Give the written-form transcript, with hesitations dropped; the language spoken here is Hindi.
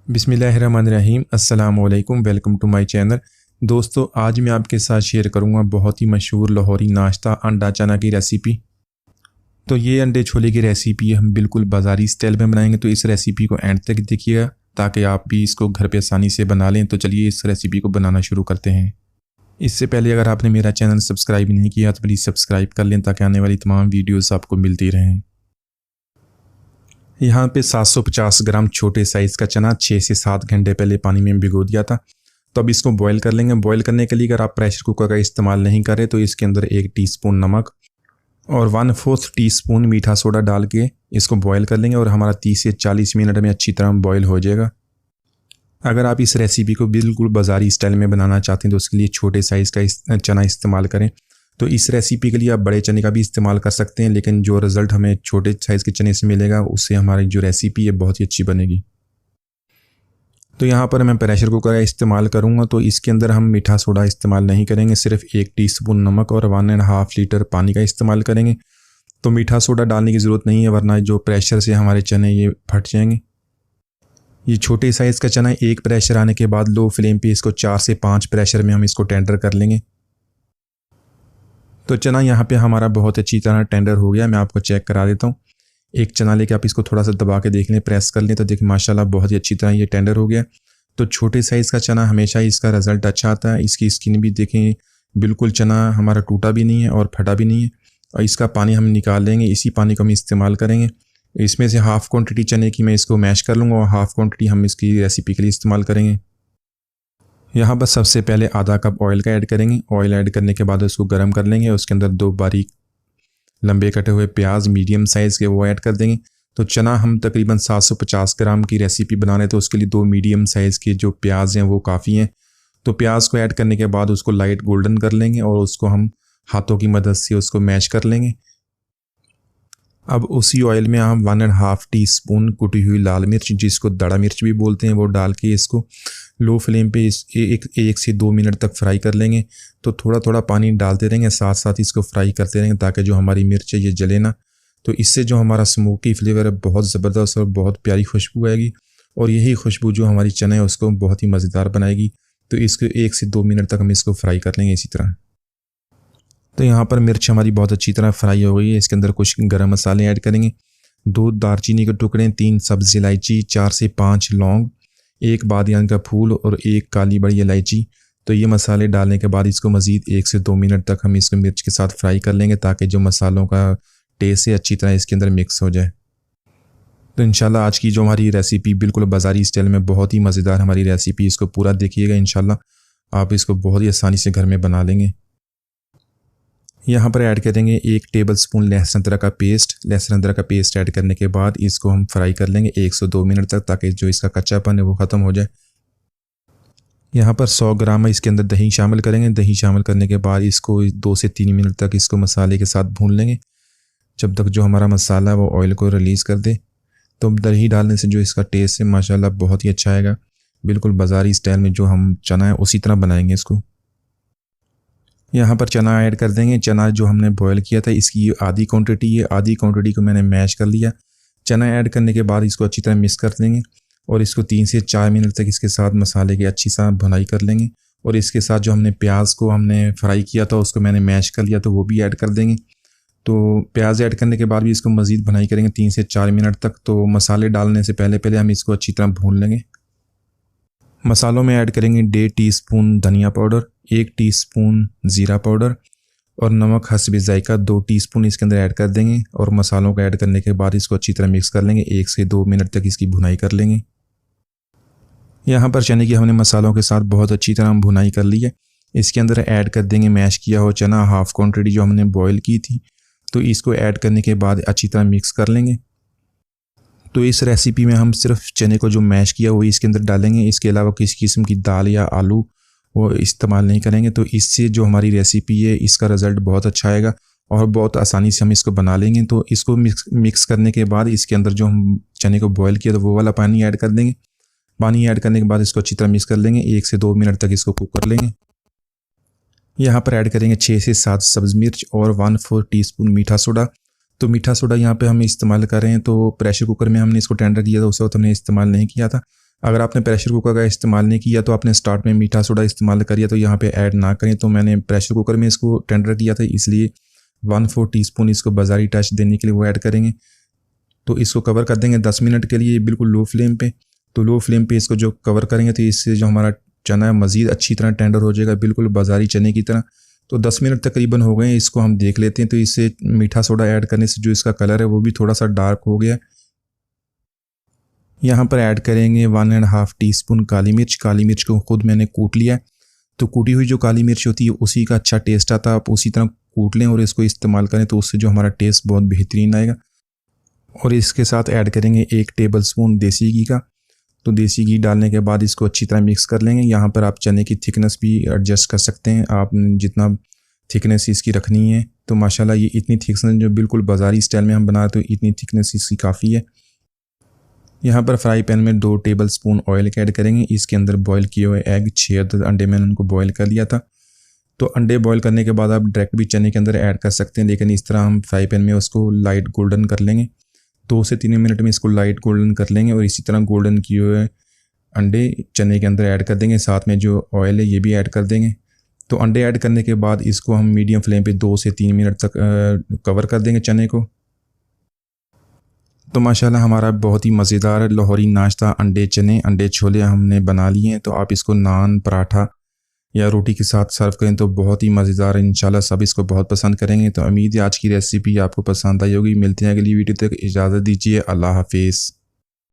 बिस्मिल्लाहिर्रहमानिर्रहीम। अस्सलाम वालेकुम, वेलकम टू माय चैनल। दोस्तों, आज मैं आपके साथ शेयर करूंगा बहुत ही मशहूर लाहौरी नाश्ता अंडा चना की रेसिपी। तो ये अंडे छोले की रेसिपी हम बिल्कुल बाज़ारी स्टाइल में बनाएंगे, तो इस रेसिपी को एंड तक देखिएगा ताकि आप भी इसको घर पे आसानी से बना लें। तो चलिए इस रेसिपी को बनाना शुरू करते हैं। इससे पहले अगर आपने मेरा चैनल सब्सक्राइब नहीं किया तो प्लीज़ सब्सक्राइब कर लें ताकि आने वाली तमाम वीडियोज़ आपको मिलती रहें। यहाँ पे 750 ग्राम छोटे साइज़ का चना 6 से 7 घंटे पहले पानी में भिगो दिया था। तो अब इसको बॉईल कर लेंगे। बॉईल करने के लिए अगर आप प्रेशर कुकर का इस्तेमाल नहीं करें तो इसके अंदर 1 टीस्पून नमक और 1/4 टीस्पून मीठा सोडा डाल के इसको बॉईल कर लेंगे और हमारा 30 से 40 मिनट में अच्छी तरह बॉईल हो जाएगा। अगर आप इस रेसिपी को बिल्कुल बाज़ारी स्टाइल में बनाना चाहते हैं तो उसके लिए छोटे साइज़ का चना इस्तेमाल करें। तो इस रेसिपी के लिए आप बड़े चने का भी इस्तेमाल कर सकते हैं, लेकिन जो रिज़ल्ट हमें छोटे साइज़ के चने से मिलेगा उससे हमारी जो रेसिपी है बहुत ही अच्छी बनेगी। तो यहाँ पर मैं प्रेशर कुकर का इस्तेमाल करूँगा, तो इसके अंदर हम मीठा सोडा इस्तेमाल नहीं करेंगे, सिर्फ 1 टीस्पून नमक और 1.5 लीटर पानी का इस्तेमाल करेंगे। तो मीठा सोडा डालने की ज़रूरत नहीं है, वरना जो प्रेशर से हमारे चने ये फट जाएंगे। ये छोटे साइज़ का चना एक प्रेशर आने के बाद लो फ्लेम पे इसको 4 से 5 प्रेशर में हम इसको टेंडर कर लेंगे। तो चना यहाँ पे हमारा बहुत अच्छी तरह टेंडर हो गया। मैं आपको चेक करा देता हूँ। एक चना लेके आप इसको थोड़ा सा दबा के देख लें, प्रेस कर लें, तो देखिए माशाल्लाह बहुत ही अच्छी तरह ये टेंडर हो गया। तो छोटे साइज़ का चना हमेशा इसका रिज़ल्ट अच्छा आता है। इसकी स्किन भी देखें, बिल्कुल चना हमारा टूटा भी नहीं है और फटा भी नहीं है। और इसका पानी हम निकाल लेंगे, इसी पानी को हम इस्तेमाल करेंगे। इसमें से हाफ़ क्वान्टिटी चने की मैं इसको मैश कर लूँगा और हाफ़ क्वान्टिटी हम इसकी रेसिपी के लिए इस्तेमाल करेंगे। यहाँ पर सबसे पहले आधा कप ऑयल का ऐड करेंगे। ऑयल ऐड करने के बाद उसको गर्म कर लेंगे। उसके अंदर 2 बारीक लंबे कटे हुए प्याज मीडियम साइज़ के वो ऐड कर देंगे। तो चना हम तकरीबन 750 ग्राम की रेसिपी बना रहे हैं, तो उसके लिए 2 मीडियम साइज़ के जो प्याज हैं वो काफ़ी हैं। तो प्याज को ऐड करने के बाद उसको लाइट गोल्डन कर लेंगे और उसको हम हाथों की मदद से उसको मैश कर लेंगे। अब उसी ऑयल में हम 1.5 टीस्पून कुटी हुई लाल मिर्च, जिसको दड़ा मिर्च भी बोलते हैं, वो डाल के इसको लो फ्लेम पे एक से 2 मिनट तक फ्राई कर लेंगे। तो थोड़ा थोड़ा पानी डालते रहेंगे, साथ साथ इसको फ्राई करते रहेंगे ताकि जो हमारी मिर्च है ये जले ना। तो इससे जो हमारा स्मोकी फ्लेवर है बहुत ज़बरदस्त और बहुत प्यारी खुशबू आएगी, और यही खुशबू जो हमारी चना है उसको बहुत ही मज़ेदार बनाएगी। तो इसको 1 से 2 मिनट तक हम इसको फ्राई कर लेंगे इसी तरह। तो यहाँ पर मिर्च हमारी बहुत अच्छी तरह फ्राई हो गई है। इसके अंदर कुछ गरम मसाले ऐड करेंगे, 2 दालचीनी के टुकड़े, 3 सब्ज़ इलायची, 4 से 5 लौंग, 1 बादियान का फूल और 1 काली बड़ी इलायची। तो ये मसाले डालने के बाद इसको मज़ीद 1 से 2 मिनट तक हम इसको मिर्च के साथ फ्राई कर लेंगे ताकि जो मसालों का टेस्ट है अच्छी तरह इसके अंदर मिक्स हो जाए। तो इंशाल्लाह आज की जो हमारी रेसिपी बिल्कुल बाज़ारी स्टाइल में बहुत ही मज़ेदार हमारी रेसिपी, इसको पूरा देखिएगा। इंशाल्लाह आप इसको बहुत ही आसानी से घर में बना लेंगे। यहाँ पर ऐड करेंगे 1 टेबलस्पून लहसुन अदरक का पेस्ट। लहसुन अदरक का पेस्ट ऐड करने के बाद इसको हम फ्राई कर लेंगे 1 से 2 मिनट तक, ताकि जो इसका कच्चापन है वो ख़त्म हो जाए। यहाँ पर 100 ग्राम इसके अंदर दही शामिल करेंगे। दही शामिल करने के बाद इसको 2 से 3 मिनट तक इसको मसाले के साथ भून लेंगे, जब तक जो हमारा मसाला है वो ऑयल को रिलीज़ कर दे। तो दही डालने से जो इसका टेस्ट है माशाल्लाह बहुत ही अच्छा आएगा। बिल्कुल बाज़ारी स्टाइल में जो हम चना है उसी तरह बनाएंगे इसको। यहाँ पर चना ऐड कर देंगे। चना जो हमने बॉयल किया था इसकी आधी क्वांटिटी है, आधी क्वांटिटी को मैंने मैश कर लिया। चना ऐड करने के बाद इसको अच्छी तरह मिक्स कर देंगे और इसको 3 से 4 मिनट तक इसके साथ मसाले की अच्छी सा भुनाई कर लेंगे। और इसके साथ जो हमने प्याज को हमने फ्राई किया था उसको मैंने मैश कर लिया, तो वो भी ऐड कर देंगे। तो प्याज ऐड करने के बाद भी इसको मज़ीद भुनाई करेंगे 3 से 4 मिनट तक। तो मसाले डालने से पहले हम इसको अच्छी तरह भून लेंगे। मसालों में ऐड करेंगे 1.5 टीस्पून धनिया पाउडर, 1 टीस्पून ज़ीरा पाउडर और नमक हस्बे ज़ायका 2 टीस्पून इसके अंदर ऐड कर देंगे। और मसालों को ऐड करने के बाद इसको अच्छी तरह मिक्स कर लेंगे, 1 से 2 मिनट तक इसकी भुनाई कर लेंगे। यहाँ पर चने की हमने मसालों के साथ बहुत अच्छी तरह भुनाई कर ली है। इसके अंदर ऐड कर देंगे मैश किया हुआ चना, हाफ़ क्वान्टिटी जो हमने बॉयल की थी। तो इसको ऐड करने के बाद अच्छी तरह मिक्स कर लेंगे। तो इस रेसिपी में हम सिर्फ चने को जो मैश किया वो इसके अंदर डालेंगे, इसके अलावा किसी किस्म की दाल या आलू वो इस्तेमाल नहीं करेंगे। तो इससे जो हमारी रेसिपी है इसका रिज़ल्ट बहुत अच्छा आएगा और बहुत आसानी से हम इसको बना लेंगे। तो इसको मिक्स करने के बाद इसके अंदर जो हम चने को बॉयल किया तो वो वाला पानी ऐड कर देंगे। पानी ऐड करने के बाद इसको अच्छी तरह मिक्स कर लेंगे, 1 से 2 मिनट तक इसको कुक कर लेंगे। यहाँ पर ऐड करेंगे 6 से 7 सब्ज़ मिर्च और 1/4 टीस्पून मीठा सोडा। तो मीठा सोडा यहाँ पे हम इस्तेमाल कर रहे हैं, तो प्रेशर कुकर में हमने इसको टेंडर किया था उस वक्त हमने इस्तेमाल नहीं किया था। अगर आपने प्रेशर कुकर का इस्तेमाल नहीं किया तो आपने स्टार्ट में मीठा सोडा इस्तेमाल करिए, तो यहाँ पे ऐड ना करें। तो मैंने प्रेशर कुकर में इसको टेंडर किया था, इसलिए 1/4 टीस्पून इसको बाज़ारी टच देने के लिए वो ऐड करेंगे। तो इसको कवर कर देंगे 10 मिनट के लिए बिल्कुल लो फ्लेम पे। तो लो फ्लेम पे इसको जो कवर करेंगे तो इससे जो हमारा चना है मज़ीद अच्छी तरह टेंडर हो जाएगा, बिल्कुल बाज़ारी चने की तरह। तो 10 मिनट तकरीबन हो गए, इसको हम देख लेते हैं। तो इससे मीठा सोडा ऐड करने से जो इसका कलर है वो भी थोड़ा सा डार्क हो गया। यहाँ पर ऐड करेंगे 1.5 टीस्पून काली मिर्च। काली मिर्च को खुद मैंने कूट लिया। तो कूटी हुई जो काली मिर्च होती है उसी का अच्छा टेस्ट आता है, आप उसी तरह कूट लें और इसको इस्तेमाल करें, तो उससे जो हमारा टेस्ट बहुत बेहतरीन आएगा। और इसके साथ ऐड करेंगे 1 टेबलस्पून देसी घी का। तो देसी घी डालने के बाद इसको अच्छी तरह मिक्स कर लेंगे। यहाँ पर आप चने की थिकनेस भी एडजस्ट कर सकते हैं, आप जितना थिकनेस इसकी रखनी है। तो माशाल्लाह ये इतनी थिकनेस जो बिल्कुल बाज़ारी स्टाइल में हम बना रहे, तो इतनी थिकनेस इसकी काफ़ी है। यहाँ पर फ्राई पैन में 2 टेबलस्पून ऑयल ऐड करेंगे। इसके अंदर बॉईल किए हुए एग 6 अंडे मैंने उनको बॉईल कर लिया था। तो अंडे बॉईल करने के बाद आप डायरेक्ट भी चने के अंदर ऐड कर सकते हैं, लेकिन इस तरह हम फ्राई पैन में उसको लाइट गोल्डन कर लेंगे। 2 से 3 मिनट में इसको लाइट गोल्डन कर लेंगे और इसी तरह गोल्डन किए हुए अंडे चने के अंदर ऐड कर देंगे, साथ में जो ऑयल है ये भी ऐड कर देंगे। तो अंडे ऐड करने के बाद इसको हम मीडियम फ्लेम पे 2 से 3 मिनट तक कवर कर देंगे चने को। तो माशाल्लाह हमारा बहुत ही मज़ेदार लाहौरी नाश्ता अंडे छोले हमने बना लिए हैं। तो आप इसको नान, पराठा या रोटी के साथ सर्व करें तो बहुत ही मज़ेदार है। इंशाल्लाह सब इसको बहुत पसंद करेंगे। तो उम्मीद है आज की रेसिपी आपको पसंद आई होगी। मिलते हैं अगली वीडियो तक, इजाज़त दीजिए, अल्लाह हाफिज़।